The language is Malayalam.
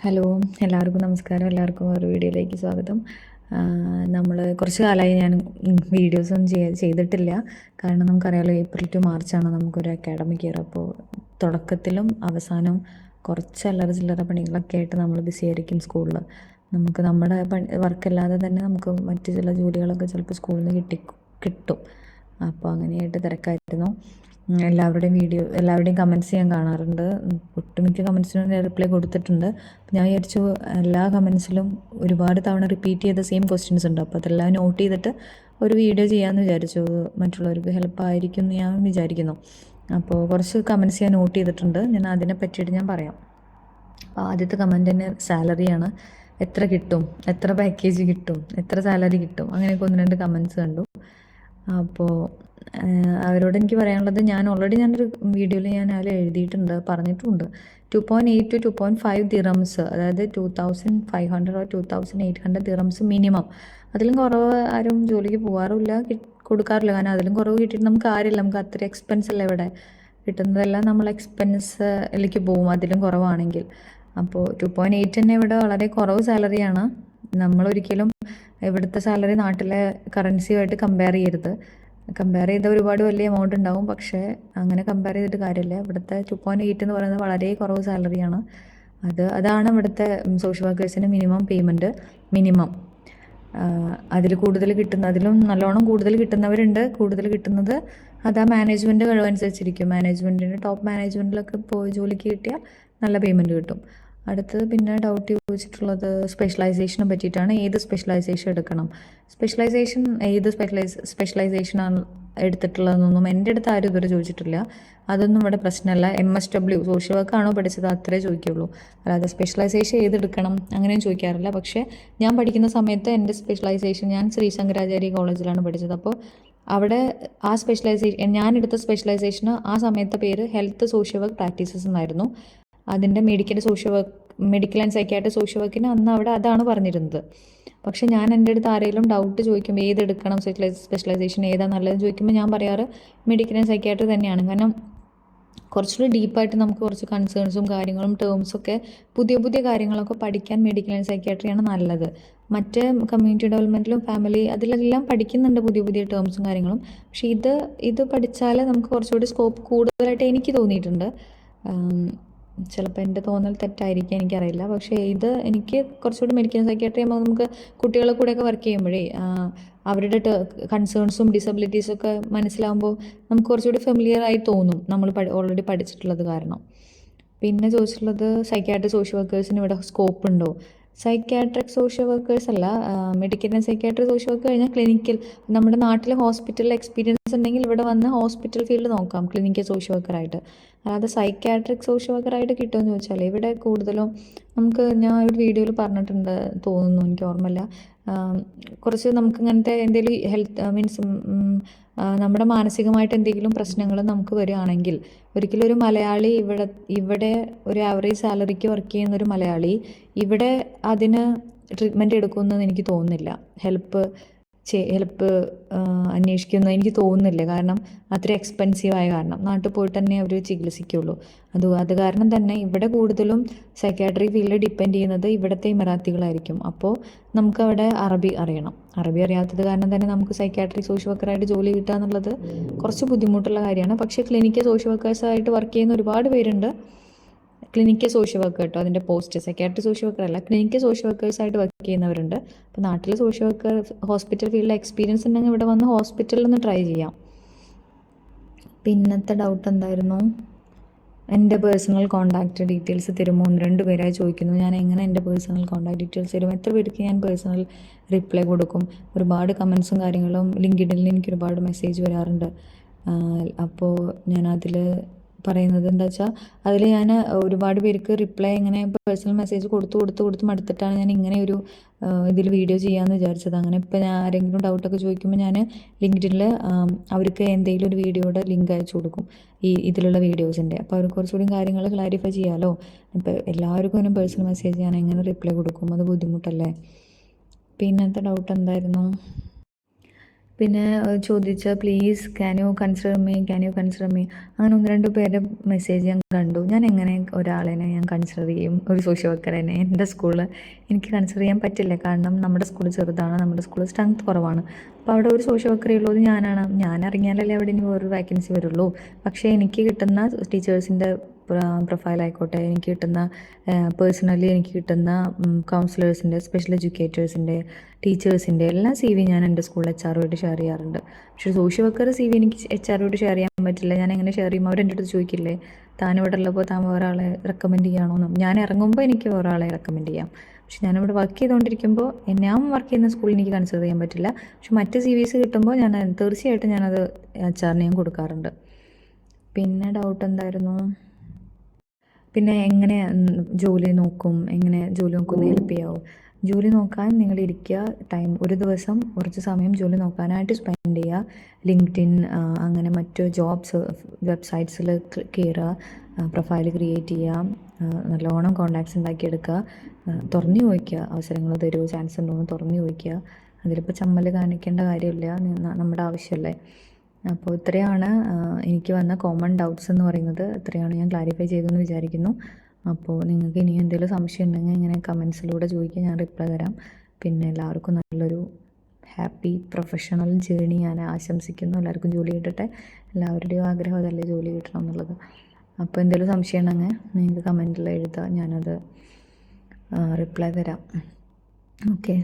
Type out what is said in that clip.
ഹലോ, എല്ലാവർക്കും നമസ്കാരം. എല്ലാവർക്കും ഒരു വീഡിയോയിലേക്ക് സ്വാഗതം. നമ്മൾ കുറച്ച് കാലമായി ഞാൻ വീഡിയോസൊന്നും ചെയ്തിട്ടില്ല. കാരണം നമുക്കറിയാമല്ലോ, ഏപ്രിൽ ടു മാർച്ചാണ് നമുക്കൊരു അക്കാഡമിക് ഇയർ. അപ്പോൾ തുടക്കത്തിലും അവസാനവും കുറച്ച് അല്ലറ ചില്ലറ പണികളൊക്കെ ആയിട്ട് നമ്മൾ ബിസി ആയിരിക്കും സ്കൂളിൽ. നമുക്ക് നമ്മുടെ വർക്കല്ലാതെ തന്നെ നമുക്ക് മറ്റ് ചില ജോലികളൊക്കെ ചിലപ്പോൾ സ്കൂളിൽ നിന്ന് കിട്ടും. അപ്പോൾ അങ്ങനെയായിട്ട് തിരക്കായിരുന്നു. എല്ലാവരുടെയും കമൻറ്റ്സ് ഞാൻ കാണാറുണ്ട്. ഒട്ടുമിക്ക കമൻസിനും ഞാൻ റിപ്ലൈ കൊടുത്തിട്ടുണ്ട്. ഞാൻ വിചാരിച്ചു എല്ലാ കമൻസിലും ഒരുപാട് തവണ റിപ്പീറ്റ് ചെയ്ത സെയിം ക്വസ്റ്റ്യൻസ് ഉണ്ട്. അപ്പോൾ അതെല്ലാം നോട്ട് ചെയ്തിട്ട് ഒരു വീഡിയോ ചെയ്യാമെന്ന് വിചാരിച്ചു. മറ്റുള്ളവർക്ക് ഹെൽപ്പ് ആയിരിക്കും എന്ന് ഞാൻ വിചാരിക്കുന്നു. അപ്പോൾ കുറച്ച് കമൻറ്റ്സ് ഞാൻ നോട്ട് ചെയ്തിട്ടുണ്ട്. ഞാൻ അതിനെ പറ്റിയിട്ട് ഞാൻ പറയാം. അപ്പോൾ ആദ്യത്തെ കമൻറ്റ് തന്നെ സാലറിയാണ്. എത്ര കിട്ടും, എത്ര പാക്കേജ് കിട്ടും, എത്ര സാലറി കിട്ടും, അങ്ങനെയൊക്കെ ഒന്ന് രണ്ട് കമൻറ്റ്സ് കണ്ടു. അപ്പോൾ അവരോട് എനിക്ക് പറയാനുള്ളത്, ഞാനൊരു വീഡിയോയിൽ അതിൽ എഴുതിയിട്ടുണ്ട്, പറഞ്ഞിട്ടുണ്ട്. 2.8 to 2.5 ദിറംസ്, അതായത് 2500 or 2800 ദിറംസ് മിനിമം. അതിലും കുറവ് ആരും ജോലിക്ക് പോകാറില്ല, കൊടുക്കാറില്ല. കാരണം അതിലും കുറവ് കിട്ടിയിട്ട് നമുക്ക് കാര്യമില്ല. നമുക്ക് അത്ര എക്സ്പെൻസ് അല്ല ഇവിടെ കിട്ടുന്നതെല്ലാം നമ്മൾ എക്സ്പെൻസിലേക്ക് പോകും അതിലും കുറവാണെങ്കിൽ. അപ്പോൾ 2.8 തന്നെ ഇവിടെ വളരെ കുറവ് സാലറിയാണ്. നമ്മളൊരിക്കലും ഇവിടുത്തെ സാലറി നാട്ടിലെ കറൻസിയുമായിട്ട് കമ്പയർ ചെയ്യരുത്. കമ്പയർ ചെയ്താൽ ഒരുപാട് വലിയ എമൗണ്ട് ഉണ്ടാവും, പക്ഷേ അങ്ങനെ കമ്പയർ ചെയ്തിട്ട് കാര്യമില്ല. ഇവിടുത്തെ 2.8 എന്ന് പറയുന്നത് വളരെ കുറവ് സാലറിയാണ്. അതാണ് ഇവിടുത്തെ സോഷ്യൽ വർക്കേഴ്സിന് മിനിമം പേയ്മെൻറ്റ്. മിനിമം അതിലും നല്ലോണം കൂടുതൽ കിട്ടുന്നവരുണ്ട്. കൂടുതൽ കിട്ടുന്നത് അത് ആ മാനേജ്മെൻറ്റ് കഴിവനുസരിച്ചിരിക്കും. ടോപ്പ് മാനേജ്മെൻറ്റിലൊക്കെ പോയി ജോലിക്ക് കിട്ടിയാൽ നല്ല പേയ്മെൻറ്റ് കിട്ടും. അടുത്തത് പിന്നെ ഡൗട്ട് ചോദിച്ചിട്ടുള്ളത് സ്പെഷ്യലൈസേഷനെ പറ്റിയിട്ടാണ്. ഏത് സ്പെഷ്യലൈസേഷൻ എടുക്കണം, സ്പെഷ്യലൈസേഷനാണ് എടുത്തിട്ടുള്ളതെന്നൊന്നും എൻ്റെ അടുത്ത് ആരും ഇതുവരെ ചോദിച്ചിട്ടില്ല. അതൊന്നും ഇവിടെ പ്രശ്നമല്ല. MSW സോഷ്യൽ വർക്കാണോ പഠിച്ചത് അത്രേ ചോദിക്കുകയുള്ളൂ. അല്ലാതെ സ്പെഷ്യലൈസേഷൻ ഏതെടുക്കണം അങ്ങനെയും ചോദിക്കാറില്ല. പക്ഷേ ഞാൻ പഠിക്കുന്ന സമയത്ത് എൻ്റെ സ്പെഷ്യലൈസേഷൻ, ഞാൻ ശ്രീ ശങ്കരാചാര്യ കോളേജിലാണ് പഠിച്ചത്. അപ്പോൾ അവിടെ ഞാൻ എടുത്ത സ്പെഷ്യലൈസേഷന് ആ സമയത്തെ പേര് ഹെൽത്ത് സോഷ്യൽ വർക്ക് പ്രാക്ടീസസ് എന്നായിരുന്നു. അതിൻ്റെ മെഡിക്കൽ ആൻഡ് സൈക്യാട്രി സോഷ്യൽ വർക്കിന് അന്ന് അവിടെ അതാണ് പറഞ്ഞിരുന്നത്. പക്ഷെ ഞാൻ എൻ്റെ അടുത്ത് ആരെങ്കിലും ഡൗട്ട് ചോദിക്കുമ്പോൾ ഏതെടുക്കണം, സ്പെഷ്യലൈസേഷൻ ഏതാ നല്ലതെന്ന് ചോദിക്കുമ്പോൾ ഞാൻ പറയാറ് മെഡിക്കൽ ആൻഡ് സൈക്യാട്രി തന്നെയാണ്. കാരണം കുറച്ചുകൂടി ഡീപ്പായിട്ട് നമുക്ക് കുറച്ച് കൺസേൺസും കാര്യങ്ങളും ടേംസൊക്കെ പുതിയ പുതിയ കാര്യങ്ങളൊക്കെ പഠിക്കാൻ മെഡിക്കൽ ആൻഡ് സൈക്യാട്രിയാണ് നല്ലത്. മറ്റ് കമ്മ്യൂണിറ്റി ഡെവലപ്മെൻറ്റിലും ഫാമിലി അതിലെല്ലാം പഠിക്കുന്നുണ്ട് പുതിയ പുതിയ ടേംസും കാര്യങ്ങളും. പക്ഷേ ഇത് പഠിച്ചാൽ നമുക്ക് കുറച്ചുകൂടി സ്കോപ്പ് കൂടുതലായിട്ട് എനിക്ക് തോന്നിയിട്ടുണ്ട്. ചിലപ്പോൾ എൻ്റെ തോന്നൽ തെറ്റായിരിക്കും, എനിക്കറിയില്ല. പക്ഷേ എനിക്ക് കുറച്ചുകൂടി മെഡിക്കൽ സൈക്യാട്രി ആകുമ്പോൾ നമുക്ക് കുട്ടികളെ കൂടെയൊക്കെ വർക്ക് ചെയ്യുമ്പോഴേ അവരുടെ കൺസേൺസും ഡിസബിലിറ്റീസും ഒക്കെ മനസ്സിലാകുമ്പോൾ നമുക്ക് കുറച്ചുകൂടി ഫെമിലിയർ ആയി തോന്നും, നമ്മൾ ഓൾറെഡി പഠിച്ചിട്ടുള്ളത് കാരണം. പിന്നെ ചോദിച്ചിട്ടുള്ളത് സൈക്യാട്രി സോഷ്യൽ വർക്കേഴ്സിന് ഇവിടെ സ്കോപ്പ് ഉണ്ടോ. സൈക്യാട്രിക് സോഷ്യൽ വർക്കേഴ്സ് അല്ല, medical and psychiatry social work കഴിഞ്ഞാൽ ക്ലിനിക്കൽ, നമ്മുടെ നാട്ടിലെ ഹോസ്പിറ്റലിൽ എക്സ്പീരിയൻസ് ഉണ്ടെങ്കിൽ ഇവിടെ വന്ന് ഹോസ്പിറ്റൽ ഫീൽഡ് നോക്കാം ക്ലിനിക്കൽ സോഷ്യൽ വർക്കറായിട്ട്. അല്ലാതെ സൈക്യാട്രിക് സോഷ്യൽ വർക്കറായിട്ട് കിട്ടുമെന്ന് ചോദിച്ചാൽ ഇവിടെ കൂടുതലും ഞാൻ ഒരു വീഡിയോയിൽ പറഞ്ഞിട്ടുണ്ട് തോന്നുന്നു, എനിക്ക് ഓർമ്മയില്ല. കുറച്ച് നമുക്ക് ഇങ്ങനത്തെ എന്തെങ്കിലും ഹെൽത്ത് നമ്മുടെ മാനസികമായിട്ട് എന്തെങ്കിലും പ്രശ്നങ്ങൾ നമുക്ക് വരികയാണെങ്കിൽ ഒരിക്കലും ഒരു മലയാളി ഇവിടെ ഒരു ആവറേജ് സാലറിക്ക് വർക്ക് ചെയ്യുന്ന ഒരു മലയാളി ഇവിടെ അതിന് ട്രീറ്റ്മെൻറ്റ് എടുക്കുമെന്ന് എനിക്ക് തോന്നുന്നില്ല. ഹെൽപ്പ് അന്വേഷിക്കുന്നത് എനിക്ക് തോന്നുന്നില്ല. കാരണം അത്ര എക്സ്പെൻസീവായ കാരണം നാട്ടിൽ പോയിട്ട് തന്നെ അവർ ചികിത്സിക്കുള്ളൂ. അത് കാരണം തന്നെ ഇവിടെ കൂടുതലും സൈക്യാട്രി ഫീൽഡ് ഡിപ്പെൻഡ് ചെയ്യുന്നത് ഇവിടുത്തെ ഇമറാത്തികളായിരിക്കും. അപ്പോൾ നമുക്ക് അവിടെ അറബി അറിയണം. അറബി അറിയാത്തത് കാരണം തന്നെ നമുക്ക് സൈക്യാട്രി സോഷ്യൽ വർക്കറായിട്ട് ജോലി കിട്ടുക എന്നുള്ളത് കുറച്ച് ബുദ്ധിമുട്ടുള്ള കാര്യമാണ്. പക്ഷേ ക്ലിനിക്കൽ സോഷ്യൽ വർക്കേഴ്സായിട്ട് വർക്ക് ചെയ്യുന്ന ഒരുപാട് പേരുണ്ട്. ക്ലിനിക്കൽ സോഷ്യൽ വർക്ക് കേട്ടോ, അതിൻ്റെ പോസ്റ്റ് സൈക്യാട്രി സോഷ്യൽ വർക്കർ അല്ല, ക്ലിനിക്കൽ സോഷ്യൽ വർക്കേഴ്സായിട്ട് വർക്ക് ചെയ്യുന്നവരുണ്ട്. അപ്പോൾ നാട്ടിൽ സോഷ്യൽ വർക്കർ ഹോസ്പിറ്റൽ ഫീൽഡിൽ എക്സ്പീരിയൻസ് ഉണ്ടെങ്കിൽ ഇവിടെ വന്ന് ഹോസ്പിറ്റലിൽ നിന്ന് ട്രൈ ചെയ്യാം. പിന്നത്തെ ഡൗട്ട് എന്തായിരുന്നു, എൻ്റെ പേഴ്സണൽ കോൺടാക്റ്റ് ഡീറ്റെയിൽസ് തരുമോ എന്ന് 2 പേരായി ചോദിക്കുന്നു. ഞാൻ എങ്ങനെ എൻ്റെ പേഴ്സണൽ കോൺടാക്ട് ഡീറ്റെയിൽസ് തരും, എത്ര പേർക്ക് ഞാൻ പേഴ്സണൽ റിപ്ലൈ കൊടുക്കും. ഒരുപാട് കമൻസും കാര്യങ്ങളും ലിങ്ക്ഡിനിൽ എനിക്ക് ഒരുപാട് മെസ്സേജ് വരാറുണ്ട്. അപ്പോൾ ഞാൻ അതിൽ പറയുന്നത് എന്താ വെച്ചാൽ, അതിൽ ഞാൻ ഒരുപാട് പേർക്ക് റിപ്ലൈ ഇങ്ങനെ പേഴ്സണൽ മെസ്സേജ് കൊടുത്ത് മടുത്തിട്ടാണ് ഞാൻ ഇങ്ങനെ ഒരു ഇതിൽ വീഡിയോ ചെയ്യാമെന്ന് വിചാരിച്ചത്. അങ്ങനെ ഇപ്പോൾ ഞാൻ ആരെങ്കിലും ഡൗട്ടൊക്കെ ചോദിക്കുമ്പോൾ ഞാൻ ലിങ്ക്ഡിനിൽ അവർക്ക് എന്തെങ്കിലും ഒരു വീഡിയോയുടെ ലിങ്ക് അയച്ചു കൊടുക്കും, ഇതിലുള്ള വീഡിയോസിൻ്റെ. അപ്പോൾ അവർ കുറച്ചുകൂടി കാര്യങ്ങൾ ക്ലാരിഫൈ ചെയ്യാമല്ലോ. ഇപ്പോൾ എല്ലാവർക്കും തന്നെ പേഴ്സണൽ മെസ്സേജ് ഞാൻ എങ്ങനെ റിപ്ലൈ കൊടുക്കും, അത് ബുദ്ധിമുട്ടല്ലേ. പിന്നത്തെ ഡൗട്ട് എന്തായിരുന്നു, പിന്നെ ചോദിച്ച please can you consider me, can you consider me, അങ്ങനെ 1-2 പേരുടെ മെസ്സേജ് ഞാൻ കണ്ടു. ഞാൻ എങ്ങനെ ഒരാളെ ഞാൻ കൺസിഡർ ചെയ്യും, ഒരു സോഷ്യൽ വർക്കറിനെ? എൻ്റെ സ്കൂളിൽ എനിക്ക് കൺസിഡർ ചെയ്യാൻ പറ്റില്ല. കാരണം നമ്മുടെ സ്കൂൾ ചെറുതാണ്, നമ്മുടെ സ്കൂൾ സ്ട്രെങ്ത് കുറവാണ്. അപ്പോൾ അവിടെ ഒരു സോഷ്യൽ വർക്കറേ ഉള്ളത് ഞാനാണ്. ഞാൻ ഇറങ്ങിയാലല്ലേ അവിടെ ഇനി വേറൊരു വാക്കൻസി വരുള്ളൂ. പക്ഷേ എനിക്ക് കിട്ടുന്ന ടീച്ചേഴ്സിൻ്റെ പ്രൊഫൈലായിക്കോട്ടെ, എനിക്ക് കിട്ടുന്ന പേഴ്സണലി എനിക്ക് കിട്ടുന്ന കൗൺസിലേഴ്സിൻ്റെ, സ്പെഷ്യൽ എഡ്യൂക്കേറ്റേഴ്സിൻ്റെ, ടീച്ചേഴ്സിൻ്റെ എല്ലാ CV ഞാൻ എൻ്റെ സ്കൂളിൽ HR ഷെയർ ചെയ്യാറുണ്ട്. പക്ഷേ സോഷ്യൽ വർക്കർ CV എനിക്ക് HR ഷെയർ ചെയ്യാൻ പറ്റില്ല. ഞാൻ എങ്ങനെ ഷെയർ ചെയ്യും? അവരെൻ്റെ അടുത്ത് ചോദിക്കില്ലേ, താൻ ഇവിടെ ഉള്ളപ്പോൾ താൻ വേറെ ആളെ റെക്കമെൻഡ് ചെയ്യാണോ എന്ന്? ഞാൻ ഇറങ്ങുമ്പോൾ എനിക്ക് വേറെ ആളെ റെക്കമെൻഡ് ചെയ്യാം. പക്ഷെ ഞാനിവിടെ വർക്ക് ചെയ്തുകൊണ്ടിരിക്കുമ്പോൾ ഞാൻ വർക്ക് ചെയ്യുന്ന സ്കൂളിൽ എനിക്ക് കൺസിഡർ ചെയ്യാൻ പറ്റില്ല. പക്ഷെ മറ്റ് CVs കിട്ടുമ്പോൾ ഞാൻ തീർച്ചയായിട്ടും ഞാനത് HR ഞാൻ കൊടുക്കാറുണ്ട്. പിന്നെ ഡൗട്ട് എന്തായിരുന്നു? പിന്നെ എങ്ങനെ ജോലി നോക്കും, എങ്ങനെ ജോലി നോക്കുന്ന ഹെൽപ്പ് ചെയ്യാവോ? ജോലി നോക്കാൻ നിങ്ങൾ ഇരിക്കുക, ഒരു ദിവസം കുറച്ച് സമയം ജോലി നോക്കാനായിട്ട് സ്പെൻഡ് ചെയ്യുക. ലിങ്ക്ഡിൻ അങ്ങനെ മറ്റ് ജോബ്സ് വെബ്സൈറ്റ്സിൽ കയറുക, പ്രൊഫൈൽ ക്രിയേറ്റ് ചെയ്യുക, നല്ലോണം കോണ്ടാക്ട്സ് ഉണ്ടാക്കിയെടുക്കുക, തുറന്നു ചോദിക്കുക, അവസരങ്ങൾ തരുമോ, ചാൻസ് ഉണ്ടോ എന്ന് തുറന്നു ചോദിക്കുക. അതിലിപ്പോൾ ചമ്മൽ കാണിക്കേണ്ട കാര്യമില്ല, നമ്മുടെ ആവശ്യമല്ലേ. അപ്പോൾ ഇത്രയാണ് എനിക്ക് വന്ന കോമൺ ഡൗട്ട്സ് എന്ന് പറയുന്നത്. ഇത്രയാണ് ഞാൻ ക്ലാരിഫൈ ചെയ്തെന്ന് വിചാരിക്കുന്നു. അപ്പോൾ നിങ്ങൾക്ക് ഇനി എന്തെങ്കിലും സംശയം ഉണ്ടെങ്കിൽ ഇങ്ങനെ കമൻസിലൂടെ ചോദിക്കുക, ഞാൻ റിപ്ലൈ തരാം. പിന്നെ എല്ലാവർക്കും നല്ലൊരു ഹാപ്പി പ്രൊഫഷണൽ ജേണി ഞാൻ ആശംസിക്കുന്നു. എല്ലാവർക്കും ജോലി കിട്ടട്ടെ. എല്ലാവരുടെയും ആഗ്രഹം അതല്ലേ, ജോലി കിട്ടണം എന്നുള്ളത്. അപ്പോൾ എന്തെങ്കിലും സംശയം ഉണ്ടെങ്കിൽ നിങ്ങൾക്ക് കമൻറ്റിൽ എഴുതുക, ഞാനത് റിപ്ലൈ തരാം. ഓക്കെ.